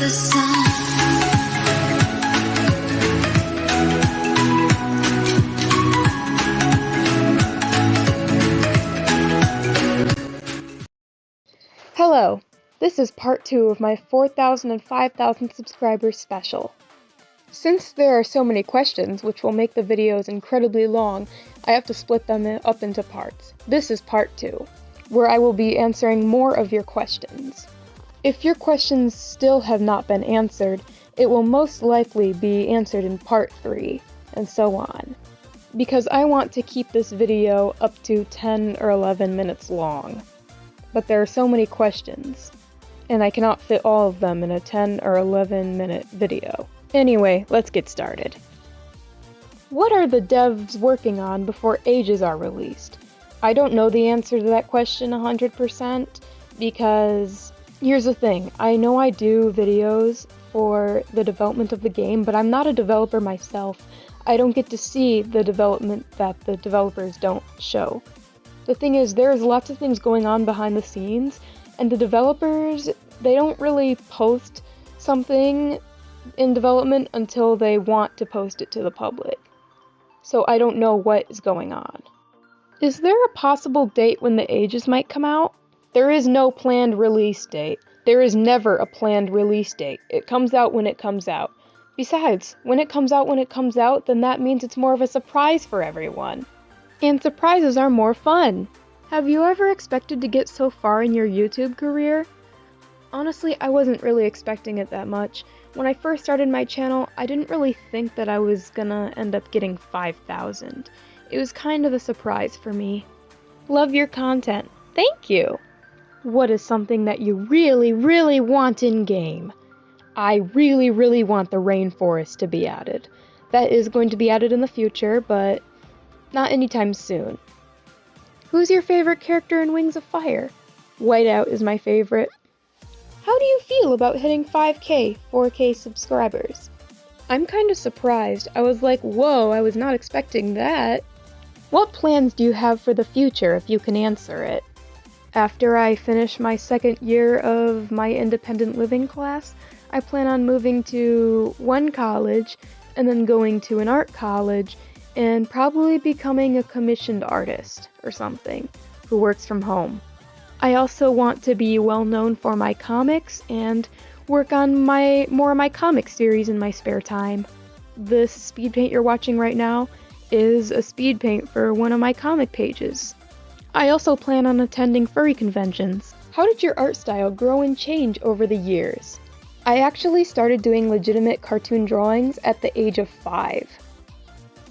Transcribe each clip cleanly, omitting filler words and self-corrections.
the sun. Hello, this is part 2 of my 4,000 and 5,000 subscribers special. Since there are so many questions, which will make the videos incredibly long, I have to split them up into parts. This is part 2, where I will be answering more of your questions. If your questions still have not been answered, it will most likely be answered in part 3, and so on. Because I want to keep this video up to 10 or 11 minutes long. But there are so many questions, and I cannot fit all of them in a 10 or 11 minute video. Anyway, let's get started. What are the devs working on before Ages are released? I don't know the answer to that question 100% because here's the thing, I know I do videos for the development of the game, but I'm not a developer myself. I don't get to see the development that the developers don't show. The thing is, there's lots of things going on behind the scenes, and the developers, they don't really post something in development until they want to post it to the public. So I don't know what is going on. Is there a possible date when the Ages might come out? There is no planned release date. There is never a planned release date. It comes out when it comes out. Besides, when it comes out, then that means it's more of a surprise for everyone. And surprises are more fun. Have you ever expected to get so far in your YouTube career? Honestly, I wasn't really expecting it that much. When I first started my channel, I didn't really think that I was gonna end up getting 5,000. It was kind of a surprise for me. Love your content. Thank you! What is something that you really, really want in-game? I really, really want the rainforest to be added. That is going to be added in the future, but not anytime soon. Who's your favorite character in Wings of Fire? Whiteout is my favorite. How do you feel about hitting 5K, 4K subscribers? I'm kind of surprised. I was like, whoa, I was not expecting that. What plans do you have for the future, if you can answer it? After I finish my second year of my independent living class, I plan on moving to one college and then going to an art college and probably becoming a commissioned artist or something who works from home. I also want to be well known for my comics and work on more of my comic series in my spare time. This speed paint you're watching right now is a speed paint for one of my comic pages. I also plan on attending furry conventions. How did your art style grow and change over the years? I actually started doing legitimate cartoon drawings at the age of 5.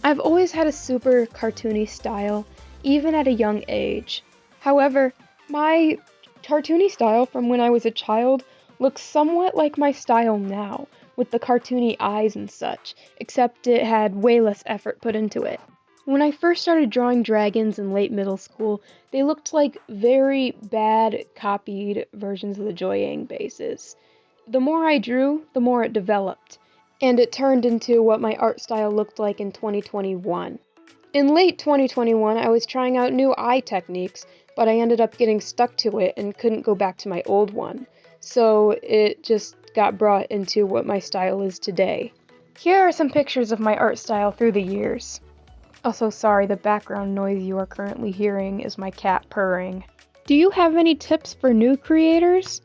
I've always had a super cartoony style, even at a young age. However, my cartoony style from when I was a child looks somewhat like my style now, with the cartoony eyes and such, except it had way less effort put into it. When I first started drawing dragons in late middle school, they looked like very bad copied versions of the Joy-Yang bases. The more I drew, the more it developed, and it turned into what my art style looked like in 2021. In late 2021, I was trying out new eye techniques, but I ended up getting stuck to it and couldn't go back to my old one. So it just got brought into what my style is today. Here are some pictures of my art style through the years. Also, sorry, the background noise you are currently hearing is my cat purring. Do you have any tips for new creators?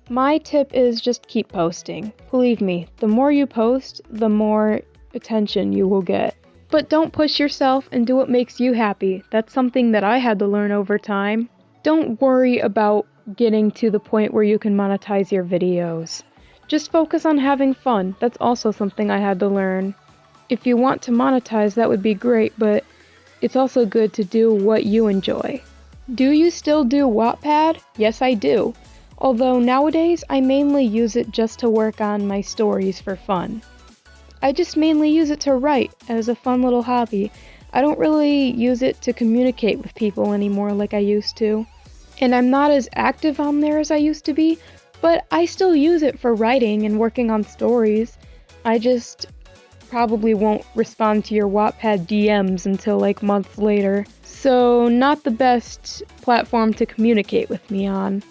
My tip is just keep posting. Believe me, the more you post, the more attention you will get. But don't push yourself and do what makes you happy. That's something that I had to learn over time. Don't worry about getting to the point where you can monetize your videos. Just focus on having fun. That's also something I had to learn. If you want to monetize, that would be great, but it's also good to do what you enjoy. Do you still do Wattpad? Yes, I do. Although nowadays, I mainly use it just to work on my stories for fun. I just mainly use it to write as a fun little hobby. I don't really use it to communicate with people anymore like I used to. And I'm not as active on there as I used to be, but I still use it for writing and working on stories. I just probably won't respond to your Wattpad DMs until like months later. So not the best platform to communicate with me on.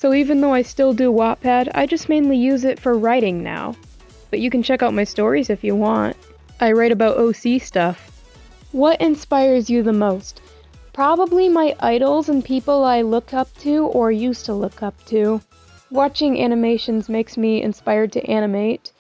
So even though I still do Wattpad, I just mainly use it for writing now. But you can check out my stories if you want. I write about OC stuff. What inspires you the most? Probably my idols and people I look up to or used to look up to. Watching animations makes me inspired to animate,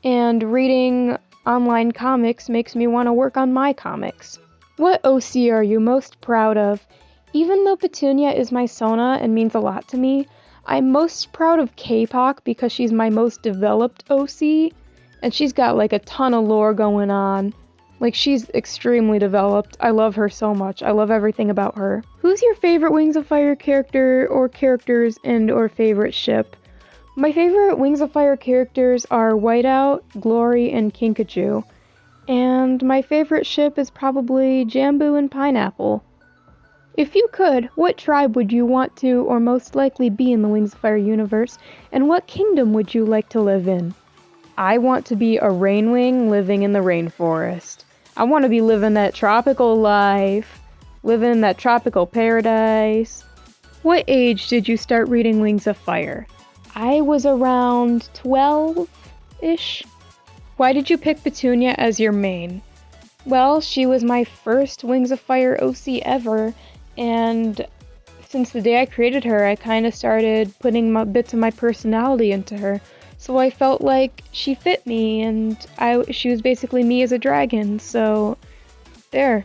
and reading online comics makes me want to work on my comics. What OC are you most proud of? Even though Petunia is my Sona and means a lot to me, I'm most proud of K-pop because she's my most developed OC, and she's got like a ton of lore going on. Like, she's extremely developed. I love her so much. I love everything about her. Who's your favorite Wings of Fire character or characters and or favorite ship? My favorite Wings of Fire characters are Whiteout, Glory, and Kinkajou. And my favorite ship is probably Jambu and Pineapple. If you could, what tribe would you want to or most likely be in the Wings of Fire universe, and what kingdom would you like to live in? I want to be a rainwing living in the rainforest. I want to be living that tropical life, living in that tropical paradise. What age did you start reading Wings of Fire? I was around 12-ish. Why did you pick Petunia as your main? Well, she was my first Wings of Fire OC ever, and since the day I created her, I kind of started putting bits of my personality into her. So I felt like she fit me, and she was basically me as a dragon, so there.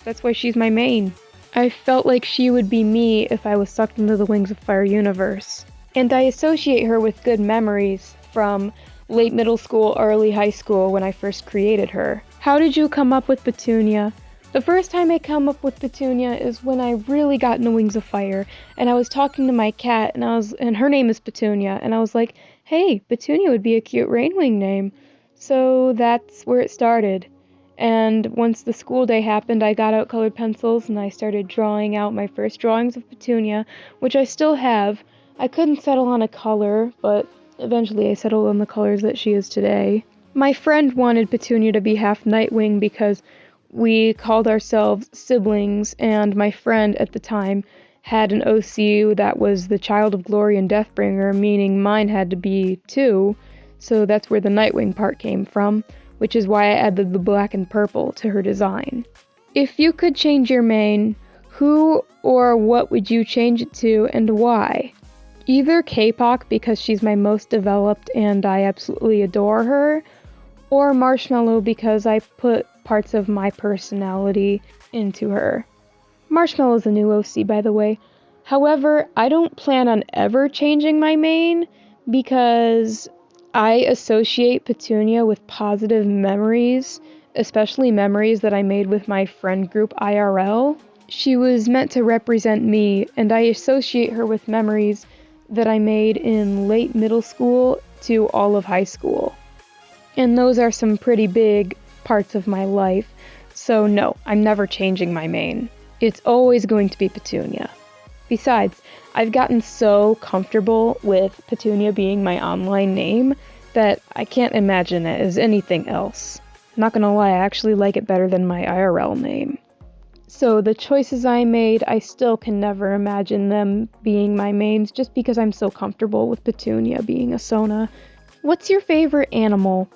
That's why she's my main. I felt like she would be me if I was sucked into the Wings of Fire universe. And I associate her with good memories from late middle school, early high school when I first created her. How did you come up with Petunia? The first time I come up with Petunia is when I really got into Wings of Fire, and I was talking to my cat, and her name is Petunia, and I was like, hey, Petunia would be a cute rainwing name. So that's where it started. And once the school day happened, I got out colored pencils and I started drawing out my first drawings of Petunia, which I still have. I couldn't settle on a color, but eventually I settled on the colors that she is today. My friend wanted Petunia to be half Nightwing because we called ourselves siblings, and my friend at the time had an OC that was the child of Glory and Deathbringer, meaning mine had to be too, so that's where the Nightwing part came from, which is why I added the black and purple to her design. If you could change your main, who or what would you change it to and why? Either K-pop because she's my most developed and I absolutely adore her, or Marshmallow because I put parts of my personality into her. Marshmallow's a new OC, by the way. However, I don't plan on ever changing my main because I associate Petunia with positive memories, especially memories that I made with my friend group IRL. She was meant to represent me, and I associate her with memories that I made in late middle school to all of high school. And those are some pretty big parts of my life, so no, I'm never changing my main. It's always going to be Petunia. Besides, I've gotten so comfortable with Petunia being my online name that I can't imagine it as anything else. Not gonna lie, I actually like it better than my IRL name. So the choices I made, I still can never imagine them being my mains just because I'm so comfortable with Petunia being a Sona. What's your favorite animal?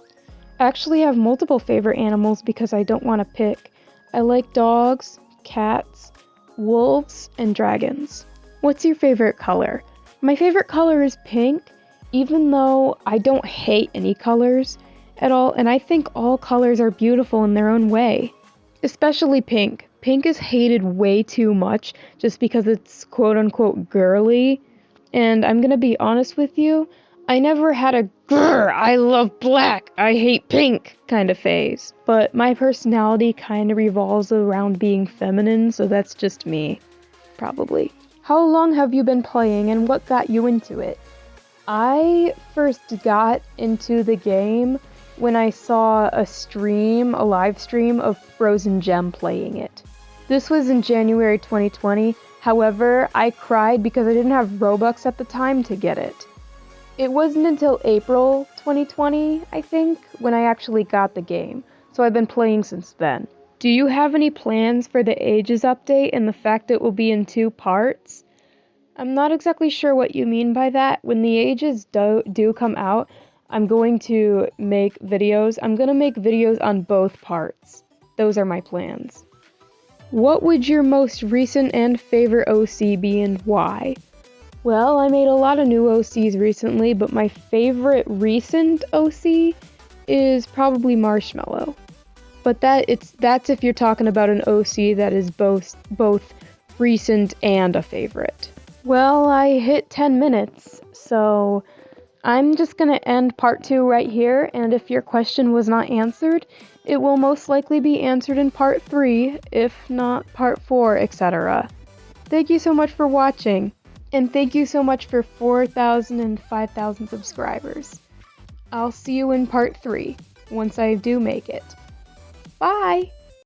I actually have multiple favorite animals because I don't want to pick. I like dogs, cats, wolves, and dragons. What's your favorite color? My favorite color is pink, even though I don't hate any colors at all, and I think all colors are beautiful in their own way. Especially pink. Pink is hated way too much just because it's quote-unquote girly, and I'm gonna be honest with you, I never had a grrr, I love black, I hate pink kind of phase. But my personality kind of revolves around being feminine, so that's just me. Probably. How long have you been playing and what got you into it? I first got into the game when I saw a live stream of Frozen Gem playing it. This was in January 2020, however, I cried because I didn't have Robux at the time to get it. It wasn't until April 2020, I think, when I actually got the game, so I've been playing since then. Do you have any plans for the Ages update and the fact it will be in 2 parts? I'm not exactly sure what you mean by that. When the ages do come out, I'm going to make videos. I'm going to make videos on both parts. Those are my plans. What would your most recent and favorite OC be and why? Well, I made a lot of new OCs recently, but my favorite recent OC is probably Marshmallow. But that's if you're talking about an OC that is both recent and a favorite. Well, I hit 10 minutes, so I'm just gonna end part 2 right here, and if your question was not answered, it will most likely be answered in part 3, if not part 4, etc. Thank you so much for watching, and thank you so much for 4,000 and 5,000 subscribers. I'll see you in part 3, once I do make it. Bye!